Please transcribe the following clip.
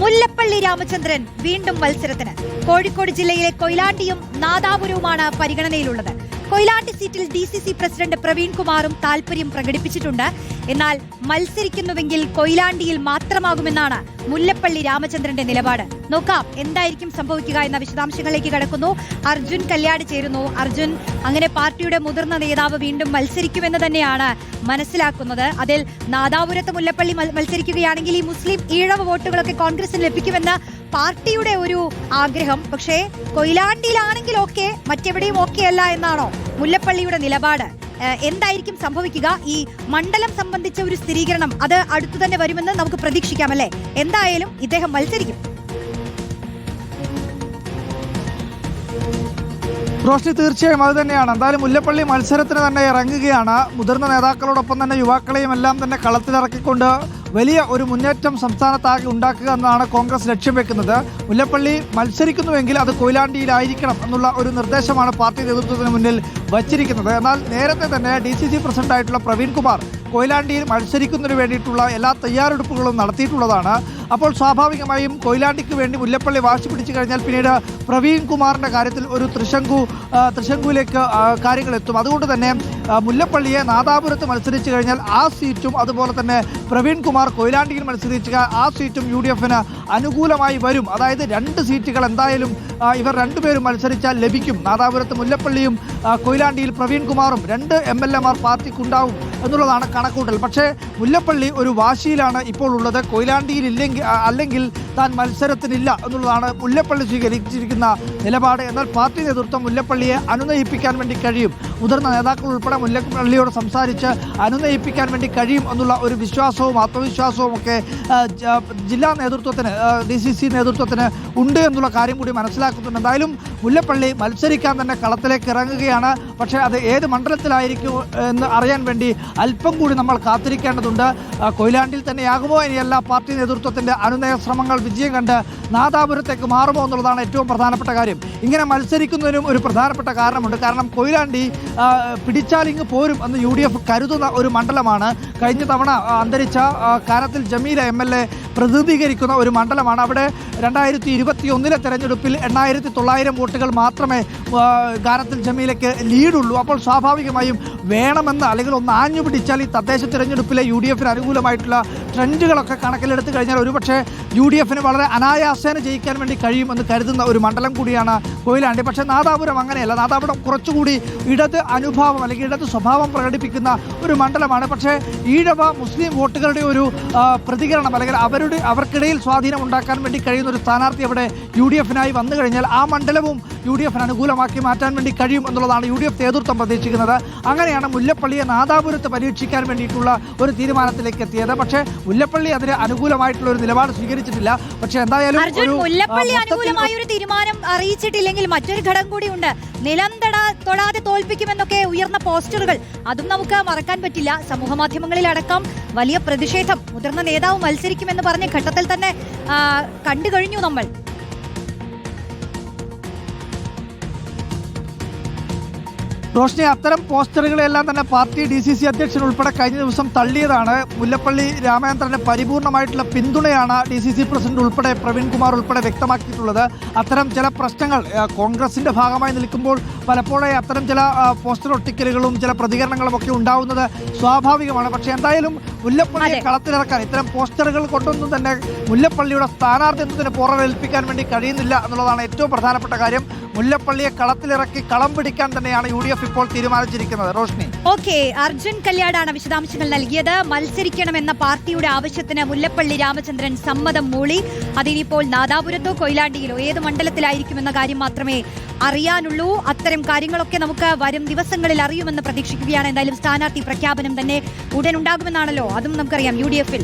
മുല്ലപ്പള്ളി രാമചന്ദ്രൻ വീണ്ടും മത്സരത്തിന്. കോഴിക്കോട് ജില്ലയിലെ കൊയിലാണ്ടിയും നാദാപുരവുമാണ് പരിഗണനയിലുള്ളത്. കൊയിലാണ്ടി സീറ്റിൽ DCC പ്രസിഡന്റ് പ്രവീൺ കുമാറും താൽപര്യം പ്രകടിപ്പിച്ചിട്ടുണ്ട്. എന്നാൽ മത്സരിക്കുന്നുവെങ്കിൽ കൊയിലാണ്ടിയിൽ മാത്രമാകുമെന്നാണ് മുല്ലപ്പള്ളി രാമചന്ദ്രന്റെ നിലപാട്. നോക്കാം എന്തായിരിക്കും സംഭവിക്കുക എന്ന വിശദാംശങ്ങളിലേക്ക് കടക്കുന്നു. അർജുൻ കല്യാട് ചേരുന്നു. അർജുൻ, അങ്ങനെ പാർട്ടിയുടെ മുതിർന്ന നേതാവ് വീണ്ടും മത്സരിക്കുമെന്ന് തന്നെയാണ് മനസ്സിലാക്കുന്നത്. അതിൽ നാദാപുരത്ത് മുല്ലപ്പള്ളി മത്സരിക്കുകയാണെങ്കിൽ ഈ മുസ്ലിം ഈഴവ വോട്ടുകളൊക്കെ കോൺഗ്രസിന് ലഭിക്കുമെന്ന് പാർട്ടിയുടെ ഒരു ആഗ്രഹം. പക്ഷേ കൊയിലാണ്ടിയിലാണെങ്കിൽ ഓക്കെ, മറ്റെവിടെയും ഓക്കെ അല്ല എന്നാണോ മുല്ലപ്പള്ളിയുടെ നിലപാട്? എന്തായിരിക്കും സംഭവിക്കുക? ഈ മണ്ഡലം സംബന്ധിച്ച ഒരു സ്ഥിരീകരണം അത് അടുത്തു തന്നെ വരുമെന്ന് നമുക്ക് പ്രതീക്ഷിക്കാം, അല്ലേ? എന്തായാലും ഇദ്ദേഹം മത്സരിക്കും. റോഷ്നി, തീർച്ചയായും അത് തന്നെയാണ്. എന്തായാലും മുല്ലപ്പള്ളി മത്സരത്തിന് തന്നെ ഇറങ്ങുകയാണ്. മുതിർന്ന നേതാക്കളോടൊപ്പം തന്നെ യുവാക്കളെയും എല്ലാം തന്നെ കളത്തിലിറക്കിക്കൊണ്ട് വലിയ ഒരു മുന്നേറ്റം സംസ്ഥാനത്താകെ ഉണ്ടാക്കുക എന്നതാണ് കോൺഗ്രസ് ലക്ഷ്യം വെക്കുന്നത്. മുല്ലപ്പള്ളി മത്സരിക്കുന്നുവെങ്കിൽ അത് കൊയിലാണ്ടിയിലായിരിക്കണം എന്നുള്ള ഒരു നിർദ്ദേശമാണ് പാർട്ടി നേതൃത്വത്തിന് മുന്നിൽ വച്ചിരിക്കുന്നത്. എന്നാൽ നേരത്തെ തന്നെ DCC പ്രസിഡന്റായിട്ടുള്ള പ്രവീൺ കുമാർ കൊയിലാണ്ടിയിൽ മത്സരിക്കുന്നതിന് വേണ്ടിയിട്ടുള്ള എല്ലാ തയ്യാറെടുപ്പുകളും നടത്തിയിട്ടുള്ളതാണ്. അപ്പോൾ സ്വാഭാവികമായും കൊയിലാണ്ടിക്ക് വേണ്ടി മുല്ലപ്പള്ളി വാശി പിടിച്ചു കഴിഞ്ഞാൽ പിന്നീട് പ്രവീൺ കുമാറിൻ്റെ കാര്യത്തിൽ ഒരു തൃശങ്കുവിലേക്ക് കാര്യങ്ങൾ എത്തും. അതുകൊണ്ട് തന്നെ മുല്ലപ്പള്ളിയെ നാദാപുരത്ത് മത്സരിച്ചു കഴിഞ്ഞാൽ ആ സീറ്റും അതുപോലെ തന്നെ പ്രവീൺ കുമാർ കൊയിലാണ്ടിയിൽ മത്സരിച്ച ആ സീറ്റും UDFന് അനുകൂലമായി വരും. അതായത് 2 സീറ്റുകൾ എന്തായാലും ഇവർ രണ്ടുപേരും മത്സരിച്ചാൽ ലഭിക്കും. നാദാപുരത്ത് മുല്ലപ്പള്ളിയും കൊയിലാണ്ടിയിൽ പ്രവീൺ കുമാറും 2 MLA പാർട്ടിക്കുണ്ടാവും എന്നുള്ളതാണ് കണക്കൂട്ടൽ. പക്ഷേ മുല്ലപ്പള്ളി ഒരു വാശിയിലാണ് ഇപ്പോൾ ഉള്ളത്. കൊയിലാണ്ടിയിൽ അല്ലെങ്കിൽ താൻ മത്സരത്തിനില്ല എന്നുള്ളതാണ് മുല്ലപ്പള്ളി സ്വീകരിച്ചിരിക്കുന്ന നിലപാട്. എന്നാൽ പാർട്ടി നേതൃത്വം മുല്ലപ്പള്ളിയെ അനുനയിപ്പിക്കാൻ വേണ്ടി കഴിയും, മുതിർന്ന നേതാക്കൾ ഉൾപ്പെടെ മുല്ലപ്പള്ളിയോട് സംസാരിച്ച് അനുനയിപ്പിക്കാൻ വേണ്ടി കഴിയും എന്നുള്ള ഒരു വിശ്വാസവും ആത്മവിശ്വാസവും ഒക്കെ ജില്ലാ നേതൃത്വത്തിന് DCC നേതൃത്വത്തിന് ഉണ്ട് എന്നുള്ള കാര്യം കൂടി മനസ്സിലാക്കുന്നുണ്ട്. എന്തായാലും മുല്ലപ്പള്ളി മത്സരിക്കാൻ തന്നെ കളത്തിലേക്ക് ഇറങ്ങുകയാണ്. പക്ഷേ അത് ഏത് മണ്ഡലത്തിലായിരിക്കും എന്ന് അറിയാൻ വേണ്ടി അല്പം കൂടി നമ്മൾ കാത്തിരിക്കേണ്ടതുണ്ട്. കൊയിലാണ്ടിയിൽ തന്നെയാകുമോ, ഇനിയല്ല പാർട്ടി നേതൃത്വത്തിൻ്റെ അനുനയ ശ്രമങ്ങൾ വിജയം കണ്ട് നാദാപുരത്തേക്ക് മാറുമോ എന്നുള്ളതാണ് ഏറ്റവും പ്രധാനപ്പെട്ട കാര്യം. ഇങ്ങനെ മത്സരിക്കുന്നതിനും ഒരു പ്രധാനപ്പെട്ട കാരണമുണ്ട്. കാരണം കൊയിലാണ്ടി പിടിച്ചാലിങ്ങ് പോരും എന്ന് UDF കരുതുന്ന ഒരു മണ്ഡലമാണ്. കഴിഞ്ഞ തവണ അന്തരിച്ച കാനത്തിൽ ജമീല MLA പ്രതിനിധീകരിക്കുന്ന ഒരു മണ്ഡലമാണ്. അവിടെ 2021 തെരഞ്ഞെടുപ്പിൽ 8,900 വോട്ടുകൾ മാത്രമേ കാനത്തിൽ ജമീലയ്ക്ക് ലീഡുള്ളൂ. അപ്പോൾ സ്വാഭാവികമായും വേണമെന്ന് അല്ലെങ്കിൽ ഒന്ന് ആഞ്ഞു പിടിച്ചാൽ ഈ തദ്ദേശ തിരഞ്ഞെടുപ്പിലെ UDFന് അനുകൂലമായിട്ടുള്ള ട്രെൻഡുകളൊക്കെ കണക്കിലെടുത്ത് കഴിഞ്ഞാൽ ഒരുപക്ഷെ UDFന് വളരെ അനായാസേന ജയിക്കാൻ വേണ്ടി കഴിയുമെന്ന് കരുതുന്ന ഒരു മണ്ഡലം കൂടിയാണ് കൊയിലാണ്ടി. പക്ഷേ നാദാപുരം അങ്ങനെയല്ല. നാദാപുരം കുറച്ചുകൂടി ഇടത് അനുഭാവം അല്ലെങ്കിൽ ഇടത് സ്വഭാവം പ്രകടിപ്പിക്കുന്ന ഒരു മണ്ഡലമാണ്. പക്ഷേ ഈഴവ മുസ്ലിം വോട്ടുകളുടെ ഒരു പ്രതികരണം അല്ലെങ്കിൽ അവർക്കിടയിൽ സ്വാധീനം ഉണ്ടാക്കാൻ വേണ്ടി കഴിയുന്ന ഒരു സ്ഥാനാർത്ഥി അവിടെ UDFനായി വന്നു കഴിഞ്ഞാൽ ആ മണ്ഡലവും UDFന് അനുകൂലമാക്കി മാറ്റാൻ വേണ്ടി കഴിയും എന്നുള്ളതാണ് UDF നേതൃത്വം പ്രതീക്ഷിക്കുന്നത്. അങ്ങനെയാണ് മുല്ലപ്പള്ളിയെ നാദാപുരത്ത് പരീക്ഷിക്കാൻ വേണ്ടിയിട്ടുള്ള ഒരു തീരുമാനത്തിലേക്ക് എത്തിയത്. പക്ഷേ മുല്ലപ്പള്ളി അതിന് അനുകൂലമായിട്ടുള്ള ഒരു നിലപാട് സ്വീകരിച്ചിട്ടില്ല. പക്ഷേ എന്തായാലും മുല്ലപ്പള്ളി അനുകൂലമായ ഒരു തീരുമാനം അറിയിച്ചിട്ടില്ലെങ്കിൽ മറ്റൊരു ഘടകം കൂടിയുണ്ട്. നിലം തൊടാതെ തോൽപ്പിക്കുമെന്നൊക്കെ ഉയർന്ന പോസ്റ്ററുകൾ, അതും നമുക്ക് മറക്കാൻ പറ്റില്ല. സമൂഹ മാധ്യമങ്ങളിലടക്കം വലിയ പ്രതിഷേധം മുതിർന്ന നേതാവ് മത്സരിക്കുമെന്ന് പറഞ്ഞ ഘട്ടത്തിൽ തന്നെ കണ്ടു കഴിഞ്ഞു നമ്മൾ. റോഷ്നി, അത്തരം പോസ്റ്ററുകളെല്ലാം തന്നെ പാർട്ടി DCC അധ്യക്ഷൻ ഉൾപ്പെടെ കഴിഞ്ഞ ദിവസം തള്ളിയതാണ്. മുല്ലപ്പള്ളി രാമചന്ദ്രന് പരിപൂർണമായിട്ടുള്ള പിന്തുണയാണ് DCC പ്രസിഡന്റ് ഉൾപ്പെടെ പ്രവീൺ കുമാർ ഉൾപ്പെടെ വ്യക്തമാക്കിയിട്ടുള്ളത്. അത്തരം ചില പ്രശ്നങ്ങൾ കോൺഗ്രസിന്റെ ഭാഗമായി നിൽക്കുമ്പോൾ പലപ്പോഴായി അത്തരം ചില പോസ്റ്റർ ഒട്ടിക്കലുകളും ചില പ്രതികരണങ്ങളും ഒക്കെ ഉണ്ടാവുന്നത് സ്വാഭാവികമാണ്. പക്ഷേ എന്തായാലും മുല്ലപ്പള്ളിയെ കളത്തിലിറക്കാൻ ഇത്തരം പോസ്റ്ററുകൾ കൊണ്ടൊന്നും തന്നെ മുല്ലപ്പള്ളിയുടെ സ്ഥാനാർത്ഥിത്വത്തിന് പുറമേൽപ്പിക്കാൻ വേണ്ടി കഴിയുന്നില്ല എന്നുള്ളതാണ് ഏറ്റവും പ്രധാനപ്പെട്ട കാര്യം. മുല്ലപ്പള്ളിയെ കളത്തിലിറക്കി കളം പിടിക്കാൻ തന്നെയാണ് UDF ഇപ്പോൾ തീരുമാനിച്ചിരിക്കുന്നത്. റോഷ്നി, ഓക്കെ, അർജുൻ കല്യാടാണ് വിശദാംശങ്ങൾ നൽകിയത്. മത്സരിക്കണമെന്ന പാർട്ടിയുടെ ആവശ്യത്തിന് മുല്ലപ്പള്ളി രാമചന്ദ്രൻ സമ്മതം മൂളി. അതിനിപ്പോൾ നാദാപുരത്തോ കൊയിലാണ്ടിയിലോ ഏത് മണ്ഡലത്തിലായിരിക്കുമെന്ന കാര്യം മാത്രമേ അറിയാനുള്ളൂ. അത്തരം കാര്യങ്ങളൊക്കെ നമുക്ക് വരും ദിവസങ്ങളിൽ അറിയുമെന്ന് പ്രതീക്ഷിക്കുകയാണ്. എന്തായാലും സ്ഥാനാർത്ഥി പ്രഖ്യാപനം തന്നെ ഉടൻ ഉണ്ടാകുമെന്നാണല്ലോ, അതും നമുക്കറിയാം UDFൽ.